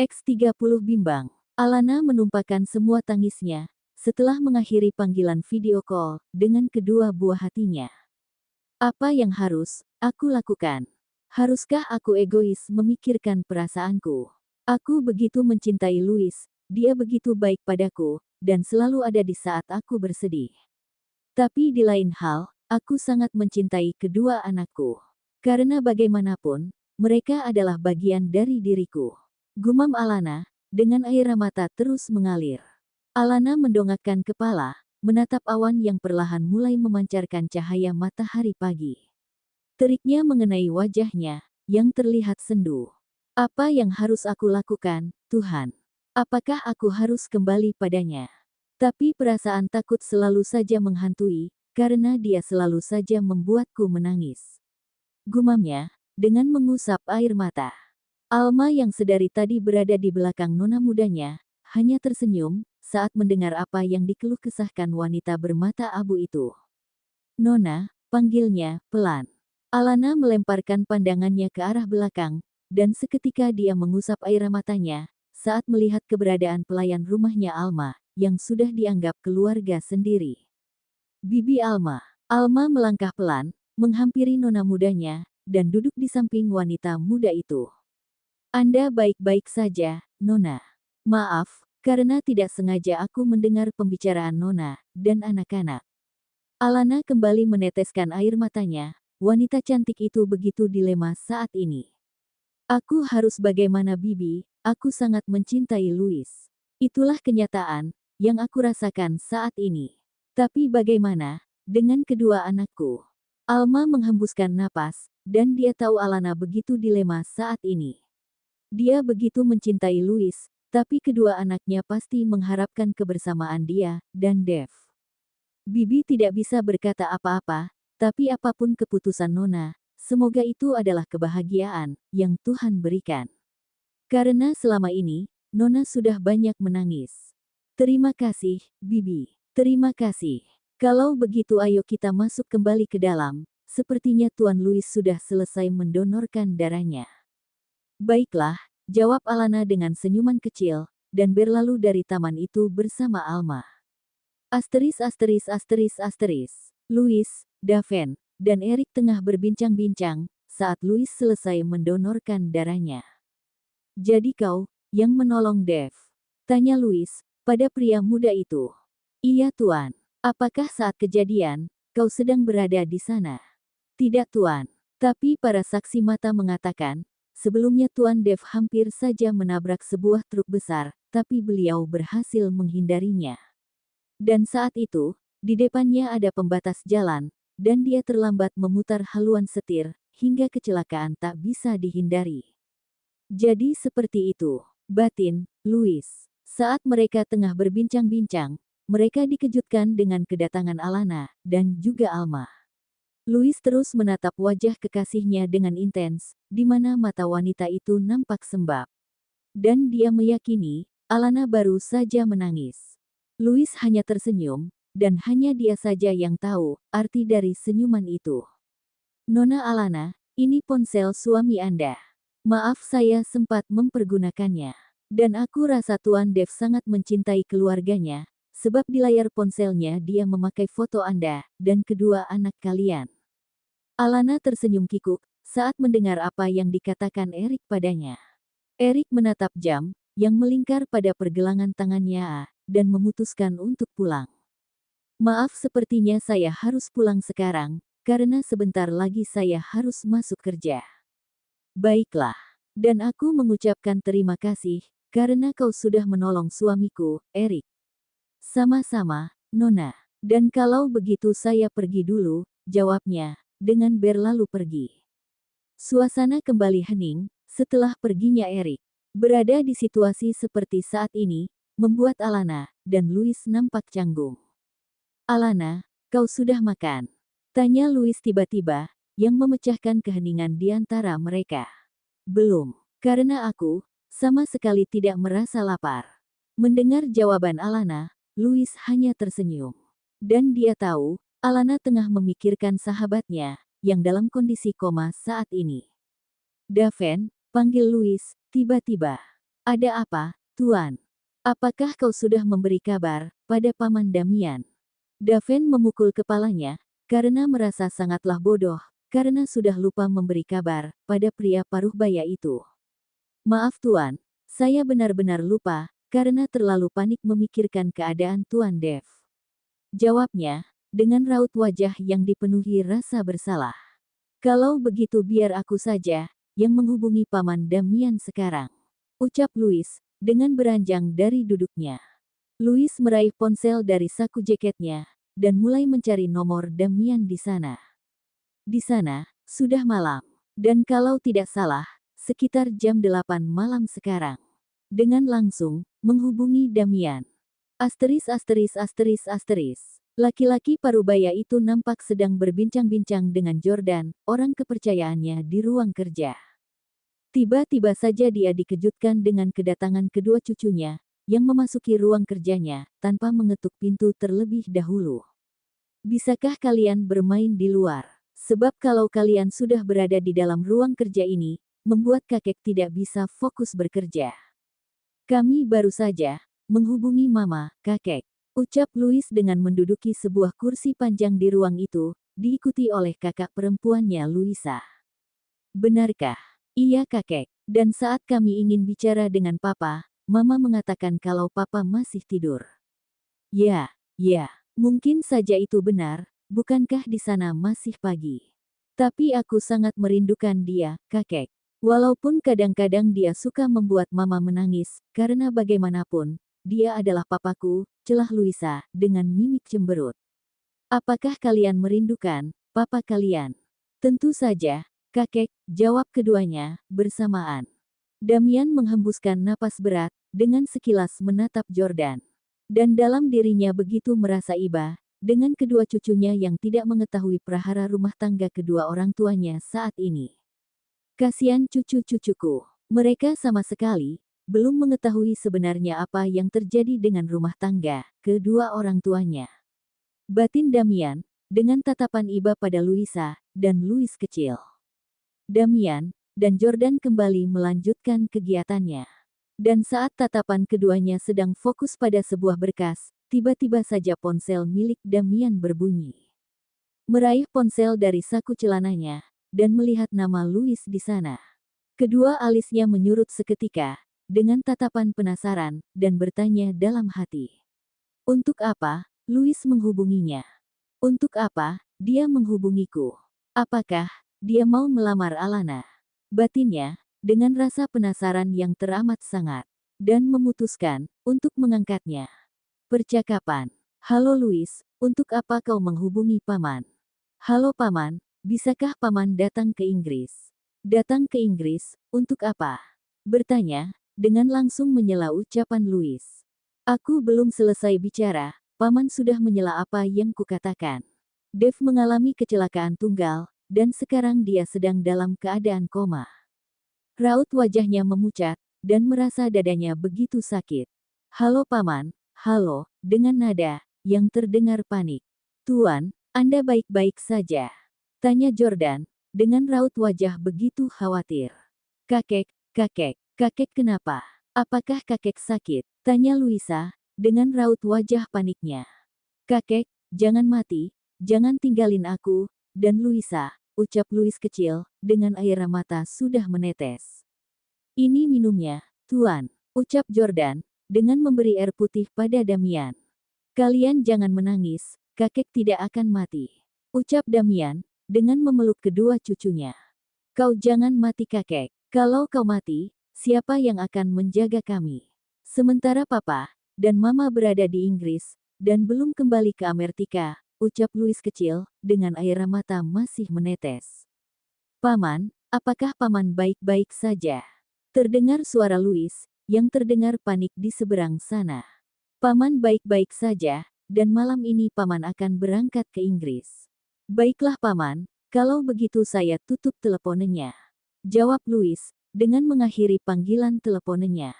X30 bimbang. Alana menumpahkan semua tangisnya setelah mengakhiri panggilan video call dengan kedua buah hatinya. Apa yang harus aku lakukan? Haruskah aku egois memikirkan perasaanku? Aku begitu mencintai Louis, dia begitu baik padaku, dan selalu ada di saat aku bersedih. Tapi di lain hal, aku sangat mencintai kedua anakku. Karena bagaimanapun, mereka adalah bagian dari diriku. Gumam Alana, dengan air mata terus mengalir. Alana mendongakkan kepala, menatap awan yang perlahan mulai memancarkan cahaya matahari pagi. Teriknya mengenai wajahnya, yang terlihat sendu. Apa yang harus aku lakukan, Tuhan? Apakah aku harus kembali padanya? Tapi perasaan takut selalu saja menghantui, karena dia selalu saja membuatku menangis. Gumamnya, dengan mengusap air mata. Alma yang sedari tadi berada di belakang nona mudanya, hanya tersenyum saat mendengar apa yang dikeluh kesahkan wanita bermata abu itu. Nona, panggilnya, pelan. Alana melemparkan pandangannya ke arah belakang, dan seketika dia mengusap air matanya, saat melihat keberadaan pelayan rumahnya Alma, yang sudah dianggap keluarga sendiri. Bibi Alma. Alma melangkah pelan, menghampiri nona mudanya, dan duduk di samping wanita muda itu. Anda baik-baik saja, Nona. Maaf, karena tidak sengaja aku mendengar pembicaraan Nona dan anak-anak. Alana kembali meneteskan air matanya, wanita cantik itu begitu dilema saat ini. Aku harus bagaimana Bibi, aku sangat mencintai Louis. Itulah kenyataan yang aku rasakan saat ini. Tapi bagaimana dengan kedua anakku? Alma menghembuskan napas, dan dia tahu Alana begitu dilema saat ini. Dia begitu mencintai Louis, tapi kedua anaknya pasti mengharapkan kebersamaan dia dan Dev. Bibi tidak bisa berkata apa-apa, tapi apapun keputusan Nona, semoga itu adalah kebahagiaan yang Tuhan berikan. Karena selama ini, Nona sudah banyak menangis. Terima kasih, Bibi. Terima kasih. Kalau begitu ayo kita masuk kembali ke dalam, sepertinya Tuan Louis sudah selesai mendonorkan darahnya. Baiklah, jawab Alana dengan senyuman kecil, dan berlalu dari taman itu bersama Alma. Louis, Daven, dan Eric tengah berbincang-bincang saat Louis selesai mendonorkan darahnya. Jadi kau yang menolong Dev? Tanya Louis pada pria muda itu. Iya Tuan. Apakah saat kejadian, kau sedang berada di sana? Tidak Tuan. Tapi para saksi mata mengatakan, sebelumnya Tuan Dev hampir saja menabrak sebuah truk besar, tapi beliau berhasil menghindarinya. Dan saat itu, di depannya ada pembatas jalan, dan dia terlambat memutar haluan setir, hingga kecelakaan tak bisa dihindari. Jadi seperti itu, batin, Louis. Saat mereka tengah berbincang-bincang, mereka dikejutkan dengan kedatangan Alana, dan juga Alma. Louis terus menatap wajah kekasihnya dengan intens, di mana mata wanita itu nampak sembab. Dan dia meyakini, Alana baru saja menangis. Louis hanya tersenyum, dan hanya dia saja yang tahu arti dari senyuman itu. Nona Alana, ini ponsel suami Anda. Maaf saya sempat mempergunakannya. Dan aku rasa Tuan Dev sangat mencintai keluarganya, sebab di layar ponselnya dia memakai foto Anda dan kedua anak kalian. Alana tersenyum kikuk saat mendengar apa yang dikatakan Eric padanya. Eric menatap jam yang melingkar pada pergelangan tangannya dan memutuskan untuk pulang. Maaf sepertinya saya harus pulang sekarang, karena sebentar lagi saya harus masuk kerja. Baiklah, dan aku mengucapkan terima kasih, karena kau sudah menolong suamiku, Eric. Sama-sama, Nona. Dan kalau begitu saya pergi dulu, jawabnya, dengan berlalu pergi. Suasana kembali hening, setelah perginya Eric. Berada di situasi seperti saat ini, membuat Alana dan Louis nampak canggung. Alana, kau sudah makan? Tanya Louis tiba-tiba, yang memecahkan keheningan di antara mereka. Belum, karena aku sama sekali tidak merasa lapar. Mendengar jawaban Alana, Louis hanya tersenyum. Dan dia tahu, Alana tengah memikirkan sahabatnya, yang dalam kondisi koma saat ini. Daven, panggil Louis, tiba-tiba. Ada apa, Tuan? Apakah kau sudah memberi kabar pada Paman Damian? Daven memukul kepalanya, karena merasa sangatlah bodoh, karena sudah lupa memberi kabar pada pria paruh baya itu. Maaf Tuan, saya benar-benar lupa, karena terlalu panik memikirkan keadaan Tuan Dev. Jawabnya, dengan raut wajah yang dipenuhi rasa bersalah. Kalau begitu biar aku saja, yang menghubungi Paman Damian sekarang. Ucap Louis, dengan beranjang dari duduknya. Louis meraih ponsel dari saku jaketnya, dan mulai mencari nomor Damian di sana. Di sana, sudah malam. Dan kalau tidak salah, sekitar jam 8 malam sekarang. Dengan langsung, menghubungi Damian. Asteris. Laki-laki parubaya itu nampak sedang berbincang-bincang dengan Jordan, orang kepercayaannya di ruang kerja. Tiba-tiba saja dia dikejutkan dengan kedatangan kedua cucunya, yang memasuki ruang kerjanya, tanpa mengetuk pintu terlebih dahulu. Bisakah kalian bermain di luar? Sebab kalau kalian sudah berada di dalam ruang kerja ini, membuat kakek tidak bisa fokus bekerja. Kami baru saja menghubungi mama, kakek. Ucap Louis dengan menduduki sebuah kursi panjang di ruang itu, diikuti oleh kakak perempuannya Luisa. Benarkah? Iya kakek. Dan saat kami ingin bicara dengan papa, mama mengatakan kalau papa masih tidur. Ya, mungkin saja itu benar, bukankah di sana masih pagi? Tapi aku sangat merindukan dia, kakek. Walaupun kadang-kadang dia suka membuat mama menangis, karena bagaimanapun, dia adalah papaku, celah Luisa, dengan mimik cemberut. Apakah kalian merindukan papa kalian? Tentu saja, kakek, jawab keduanya, bersamaan. Damian menghembuskan napas berat, dengan sekilas menatap Jordan. Dan dalam dirinya begitu merasa iba, dengan kedua cucunya yang tidak mengetahui prahara rumah tangga kedua orang tuanya saat ini. Kasihan cucu-cucuku, mereka sama sekali belum mengetahui sebenarnya apa yang terjadi dengan rumah tangga kedua orang tuanya. Batin Damian, dengan tatapan iba pada Luisa, dan Louis kecil. Damian, dan Jordan kembali melanjutkan kegiatannya. Dan saat tatapan keduanya sedang fokus pada sebuah berkas, tiba-tiba saja ponsel milik Damian berbunyi. Meraih ponsel dari saku celananya, dan melihat nama Louis di sana. Kedua alisnya menyurut seketika, dengan tatapan penasaran, dan bertanya dalam hati. Untuk apa, Louis menghubunginya? Untuk apa, dia menghubungiku? Apakah, dia mau melamar Alana? Batinnya, dengan rasa penasaran yang teramat sangat, dan memutuskan, untuk mengangkatnya. Percakapan. Halo Louis, untuk apa kau menghubungi Paman? Halo Paman, bisakah Paman datang ke Inggris? Datang ke Inggris, untuk apa? Bertanya, dengan langsung menyela ucapan Louis. Aku belum selesai bicara, Paman sudah menyela apa yang kukatakan. Dev mengalami kecelakaan tunggal, dan sekarang dia sedang dalam keadaan koma. Raut wajahnya memucat, dan merasa dadanya begitu sakit. Halo Paman, halo, dengan nada yang terdengar panik. Tuan, Anda baik-baik saja? Tanya Jordan, dengan raut wajah begitu khawatir. Kakek kenapa? Apakah kakek sakit? Tanya Luisa, dengan raut wajah paniknya. Kakek, jangan mati, jangan tinggalin aku, dan Luisa, ucap Louis kecil, dengan air mata sudah menetes. Ini minumnya, Tuan, ucap Jordan, dengan memberi air putih pada Damian. Kalian jangan menangis, kakek tidak akan mati. Ucap Damian, dengan memeluk kedua cucunya. Kau jangan mati kakek, kalau kau mati, siapa yang akan menjaga kami? Sementara papa dan mama berada di Inggris, dan belum kembali ke Amerika, ucap Louis kecil, dengan air mata masih menetes. Paman, apakah Paman baik-baik saja? Terdengar suara Louis, yang terdengar panik di seberang sana. Paman baik-baik saja, dan malam ini Paman akan berangkat ke Inggris. Baiklah Paman, kalau begitu saya tutup teleponnya. Jawab Louis, dengan mengakhiri panggilan teleponnya.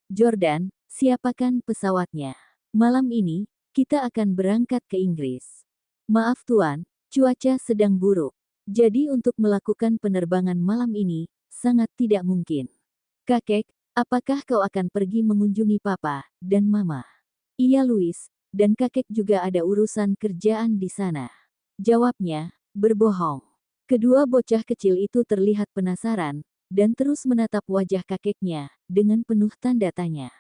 Jordan, siapakan pesawatnya. Malam ini, kita akan berangkat ke Inggris. Maaf Tuan, cuaca sedang buruk. Jadi untuk melakukan penerbangan malam ini, sangat tidak mungkin. Kakek, Apakah kau akan pergi mengunjungi papa dan mama? Iya Louis, dan kakek juga ada urusan kerjaan di sana. Jawabnya, berbohong. Kedua bocah kecil itu terlihat penasaran, dan terus menatap wajah kakeknya, dengan penuh tanda tanya.